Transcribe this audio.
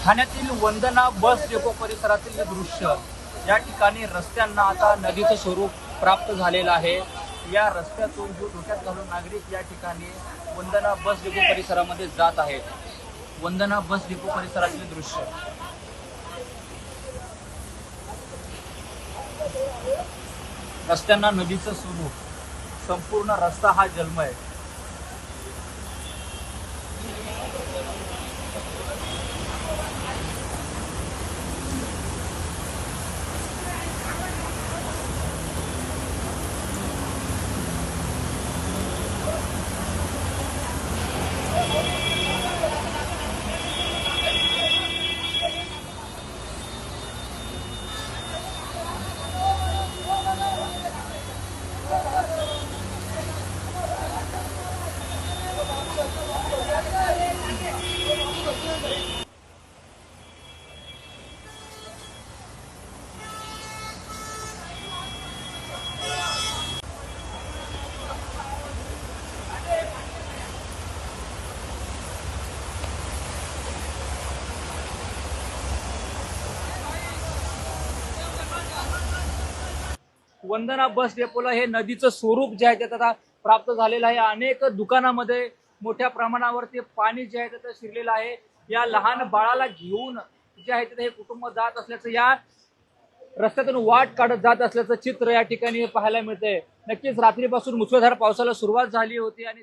ठाण्यातील वंदना bus depot परिसरातील हे दृश्य, या ठिकाणी रस्त्यांना आता नदीचं स्वरूप प्राप्त झालेलं आहे। या रस्त्यातून जो धोक्यात घालून नागरिक या ठिकाणी वंदना बस डेपो परिसरामध्ये जात आहेत। वंदना बस डेपो परिसरातील दृश्य, रस्त्यांना नदीचं स्वरूप, संपूर्ण रस्ता हा जलमय। वंदना बस डेपोला हे नदीचं स्वरूप जे आहे ते आता प्राप्त झालेलं आहे। अनेक दुकानामध्ये मोठ्या प्रमाणावरती पाणी जे आहे ते शिरलेलं आहे। या लहान बाळाला घेऊन जे आहे ते हे कुटुंब जात असल्याचं, या रस्त्यातून वाट काढत जात असल्याचं चित्र या ठिकाणी पाहायला मिळतंय। नक्कीच रात्रीपासून मुसळधार पावसाला सुरुवात झाली होती आणि